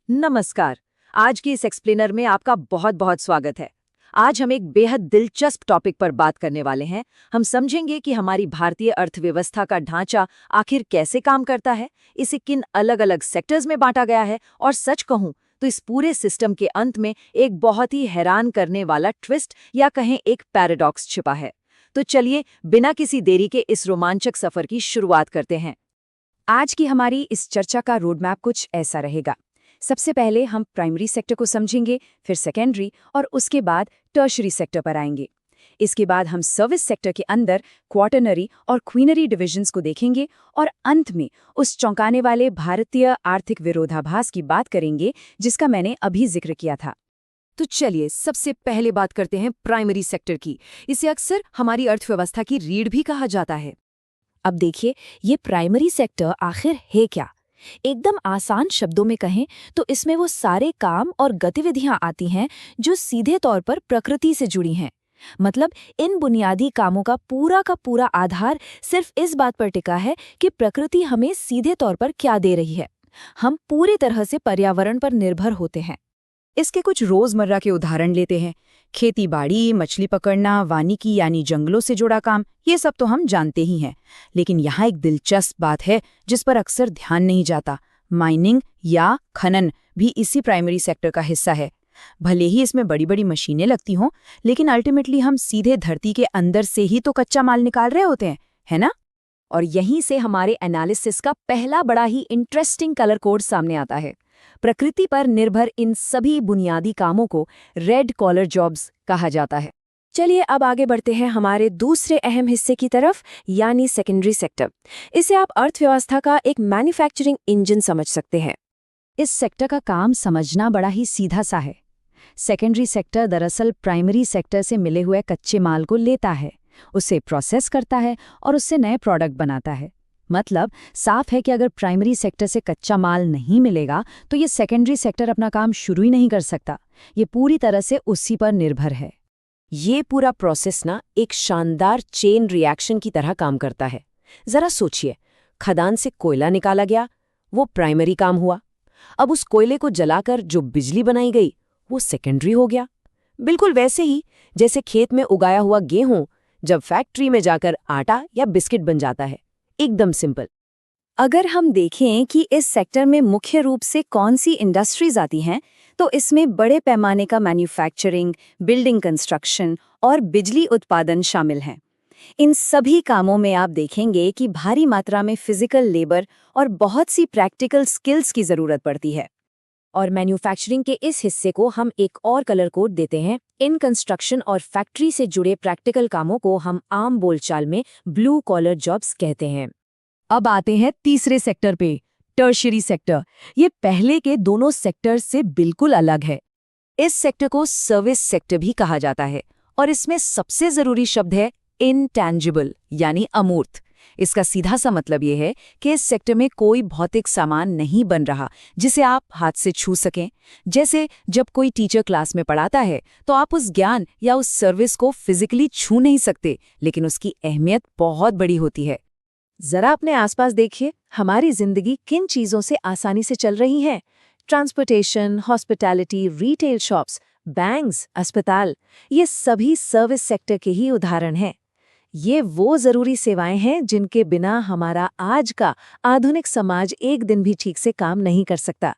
नमस्कार। आज की इस एक्सप्लेनर में आपका बहुत बहुत स्वागत है। आज हम एक बेहद दिलचस्प टॉपिक पर बात करने वाले हैं। हम समझेंगे कि हमारी भारतीय अर्थव्यवस्था का ढांचा आखिर कैसे काम करता है, इसे किन अलग अलग सेक्टर्स में बांटा गया है, और सच कहूं तो इस पूरे सिस्टम के अंत में एक बहुत ही हैरान करने वाला ट्विस्ट या कहें एक पैराडॉक्स छिपा है। तो चलिए बिना किसी देरी के इस रोमांचक सफर की शुरुआत करते हैं। आज की हमारी इस चर्चा का रोडमैप कुछ ऐसा रहेगा। सबसे पहले हम प्राइमरी सेक्टर को समझेंगे, फिर सेकेंडरी और उसके बाद टर्शरी सेक्टर पर आएंगे। इसके बाद हम सर्विस सेक्टर के अंदर क्वार्टरनरी और क्वीनरी डिविजन्स को देखेंगे और अंत में उस चौंकाने वाले भारतीय आर्थिक विरोधाभास की बात करेंगे जिसका मैंने अभी जिक्र किया था। तो चलिए सबसे पहले बात करते हैं प्राइमरी सेक्टर की। इसे अक्सर हमारी अर्थव्यवस्था की रीढ़ भी कहा जाता है। अब देखिए, ये प्राइमरी सेक्टर आखिर है क्या? एकदम आसान शब्दों में कहें तो इसमें वो सारे काम और गतिविधियां आती हैं जो सीधे तौर पर प्रकृति से जुड़ी हैं। मतलब इन बुनियादी कामों का पूरा आधार सिर्फ इस बात पर टिका है कि प्रकृति हमें सीधे तौर पर क्या दे रही है। हम पूरी तरह से पर्यावरण पर निर्भर होते हैं। इसके कुछ रोजमर्रा के उदाहरण लेते हैं। खेती बाड़ी, मछली पकड़ना, वानिकी यानी जंगलों से जुड़ा काम, ये सब तो हम जानते ही हैं। लेकिन यहाँ एक दिलचस्प बात है जिस पर अक्सर ध्यान नहीं जाता। माइनिंग या खनन भी इसी प्राइमरी सेक्टर का हिस्सा है। भले ही इसमें बड़ी बड़ी मशीनें लगती हों, लेकिन अल्टीमेटली हम सीधे धरती के अंदर से ही तो कच्चा माल निकाल रहे होते हैं, है ना? और यहीं से हमारे एनालिसिस का पहला बड़ा ही इंटरेस्टिंग कलर कोड सामने आता है। प्रकृति पर निर्भर इन सभी बुनियादी कामों को रेड कॉलर जॉब्स कहा जाता है। चलिए अब आगे बढ़ते हैं हमारे दूसरे अहम हिस्से की तरफ, यानी सेकेंडरी सेक्टर। इसे आप अर्थव्यवस्था का एक मैन्युफैक्चरिंग इंजन समझ सकते हैं। इस सेक्टर का काम समझना बड़ा ही सीधा सा है। सेकेंडरी सेक्टर दरअसल प्राइमरी सेक्टर से मिले हुए कच्चे माल को लेता है, उसे प्रोसेस करता है और उससे नए प्रोडक्ट बनाता है। मतलब साफ है कि अगर प्राइमरी सेक्टर से कच्चा माल नहीं मिलेगा तो ये सेकेंडरी सेक्टर अपना काम शुरू ही नहीं कर सकता। ये पूरी तरह से उसी पर निर्भर है। ये पूरा प्रोसेस ना एक शानदार चेन रिएक्शन की तरह काम करता है। जरा सोचिए, खदान से कोयला निकाला गया, वो प्राइमरी काम हुआ। अब उस कोयले को जलाकर जो बिजली बनाई गई वो सेकेंडरी हो गया। बिल्कुल वैसे ही जैसे खेत में उगाया हुआ गेहूं जब फैक्ट्री में जाकर आटा या बिस्किट बन जाता है। एकदम सिंपल। अगर हम देखें कि इस सेक्टर में मुख्य रूप से कौन सी इंडस्ट्रीज आती हैं, तो इसमें बड़े पैमाने का मैन्युफैक्चरिंग, बिल्डिंग कंस्ट्रक्शन और बिजली उत्पादन शामिल हैं। इन सभी कामों में आप देखेंगे कि भारी मात्रा में फिजिकल लेबर और बहुत सी प्रैक्टिकल स्किल्स की जरूरत पड़ती है। और मैन्युफैक्चरिंग के इस हिस्से को हम एक और कलर कोड देते हैं। इन कंस्ट्रक्शन और फैक्ट्री से जुड़े प्रैक्टिकल कामों को हम आम बोलचाल में ब्लू कॉलर जॉब्स कहते हैं। अब आते हैं तीसरे सेक्टर पे, टर्शियरी सेक्टर। ये पहले के दोनों सेक्टर से बिल्कुल अलग है। इस सेक्टर को सर्विस सेक्टर भी कहा जाता है और इसमें सबसे जरूरी शब्द है इनटैंजिबल यानी अमूर्त। इसका सीधा सा मतलब ये है कि इस सेक्टर में कोई भौतिक सामान नहीं बन रहा जिसे आप हाथ से छू सकें। जैसे जब कोई टीचर क्लास में पढ़ाता है तो आप उस ज्ञान या उस सर्विस को फिजिकली छू नहीं सकते, लेकिन उसकी अहमियत बहुत बड़ी होती है। जरा अपने आसपास देखिए, हमारी जिंदगी किन चीजों से आसानी से चल रही है। Transportation, hospitality, retail shops, banks, अस्पताल, ये सभी सर्विस सेक्टर के ही उदाहरण हैं। ये वो जरूरी सेवाएं हैं जिनके बिना हमारा आज का आधुनिक समाज एक दिन भी ठीक से काम नहीं कर सकता।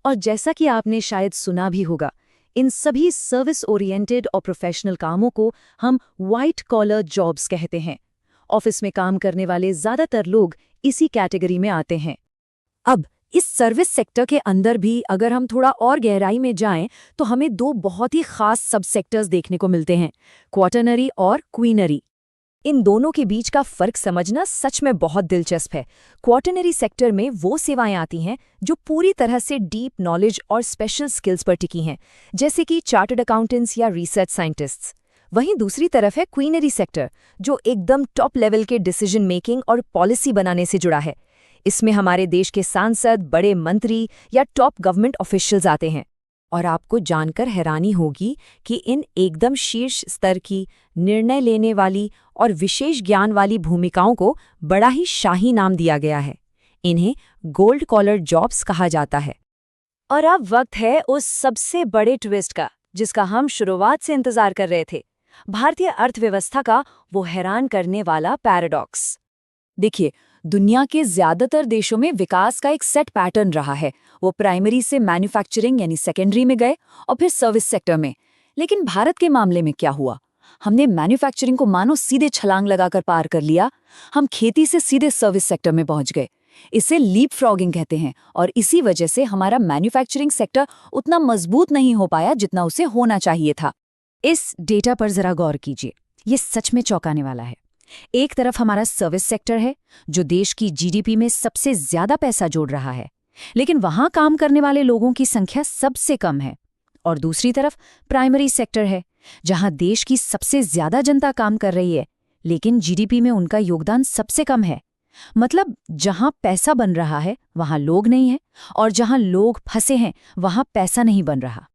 और जैसा कि आपने शायद सुना भी होगा, इन सभी सर्विस ओरिएंटेड और प्रोफेशनल कामों को हम व्हाइट कॉलर जॉब्स कहते हैं। ऑफिस में काम करने वाले ज्यादातर लोग इसी कैटेगरी में आते हैं। अब इस सर्विस सेक्टर के अंदर भी अगर हम थोड़ा और गहराई में जाएं तो हमें दो बहुत ही खास सब सेक्टर्स देखने को मिलते हैं, क्वार्टरनरी और क्वीनरी। इन दोनों के बीच का फर्क समझना सच में बहुत दिलचस्प है। क्वार्टरनरी सेक्टर में वो सेवाएं आती हैं जो पूरी तरह से डीप नॉलेज और स्पेशल स्किल्स पर टिकी हैं, जैसे कि चार्टर्ड अकाउंटेंट्स या रिसर्च साइंटिस्ट्स। वहीं दूसरी तरफ है क्वीनरी सेक्टर, जो एकदम टॉप लेवल के डिसीजन मेकिंग और पॉलिसी बनाने से जुड़ा है। इसमें हमारे देश के सांसद, बड़े मंत्री या टॉप गवर्नमेंट ऑफिशियल्स आते हैं। और आपको जानकर हैरानी होगी कि इन एकदम शीर्ष स्तर की निर्णय लेने वाली और विशेष ज्ञान वाली भूमिकाओं को बड़ा ही शाही नाम दिया गया है। इन्हें गोल्ड कॉलर जॉब्स कहा जाता है। और अब वक्त है उस सबसे बड़े ट्विस्ट का, जिसका हम शुरुआत से इंतजार कर रहे थे, भारतीय अर्थव्यवस्था का वो हैरान करने वाला पैराडॉक्स। देखिए, दुनिया के ज्यादातर देशों में विकास का एक सेट पैटर्न रहा है। वो प्राइमरी से मैन्युफैक्चरिंग यानी सेकेंडरी में गए और फिर सर्विस सेक्टर में। लेकिन भारत के मामले में क्या हुआ? हमने मैन्युफैक्चरिंग को मानो सीधे छलांग लगाकर पार कर लिया। हम खेती से सीधे सर्विस सेक्टर में पहुंच गए। इसे लीप फ्रॉगिंग कहते हैं, और इसी वजह से हमारा मैन्युफैक्चरिंग सेक्टर उतना मजबूत नहीं हो पाया जितना उसे होना चाहिए था। इस डेटा पर जरा गौर कीजिए, ये सच में चौंकाने वाला है। एक तरफ हमारा सर्विस सेक्टर है, जो देश की जीडीपी में सबसे ज्यादा पैसा जोड़ रहा है, लेकिन वहां काम करने वाले लोगों की संख्या सबसे कम है। और दूसरी तरफ प्राइमरी सेक्टर है, जहां देश की सबसे ज्यादा जनता काम कर रही है, लेकिन जीडीपी में उनका योगदान सबसे कम है। मतलब जहां पैसा बन रहा है वहां लोग नहीं हैं, और जहां लोग फंसे हैं वहां पैसा नहीं बन रहा।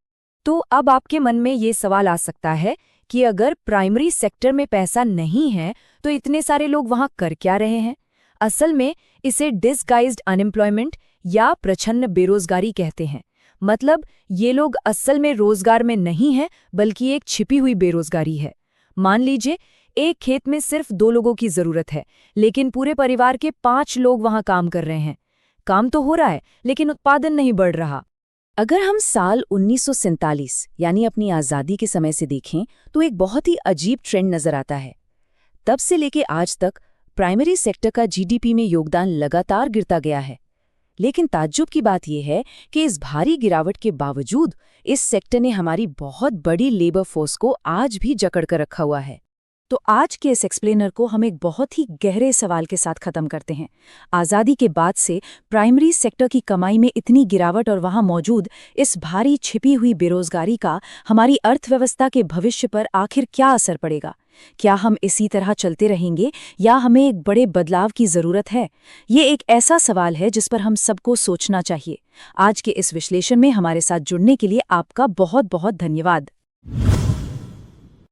तो अब आपके मन में ये सवाल आ सकता है कि अगर प्राइमरी सेक्टर में पैसा नहीं है तो इतने सारे लोग वहां कर क्या रहे हैं? असल में इसे डिसगाइज्ड अनएम्प्लॉयमेंट या प्रच्छन्न बेरोजगारी कहते हैं। मतलब ये लोग असल में रोजगार में नहीं हैं, बल्कि एक छिपी हुई बेरोजगारी है। मान लीजिए एक खेत में सिर्फ 2 लोगों की जरूरत है, लेकिन पूरे परिवार के 5 लोग वहां काम कर रहे हैं। काम तो हो रहा है, लेकिन उत्पादन नहीं बढ़ रहा। अगर हम साल 1947 यानी अपनी आज़ादी के समय से देखें तो एक बहुत ही अजीब ट्रेंड नजर आता है। तब से लेके आज तक प्राइमरी सेक्टर का जीडीपी में योगदान लगातार गिरता गया है। लेकिन ताज्जुब की बात यह है कि इस भारी गिरावट के बावजूद इस सेक्टर ने हमारी बहुत बड़ी लेबर फोर्स को आज भी जकड़ कर रखा हुआ है। तो आज के इस एक्सप्लेनर को हम एक बहुत ही गहरे सवाल के साथ खत्म करते हैं। आज़ादी के बाद से प्राइमरी सेक्टर की कमाई में इतनी गिरावट और वहां मौजूद इस भारी छिपी हुई बेरोजगारी का हमारी अर्थव्यवस्था के भविष्य पर आखिर क्या असर पड़ेगा? क्या हम इसी तरह चलते रहेंगे या हमें एक बड़े बदलाव की जरूरत है? ये एक ऐसा सवाल है जिस पर हम सबको सोचना चाहिए। आज के इस विश्लेषण में हमारे साथ जुड़ने के लिए आपका बहुत बहुत धन्यवाद।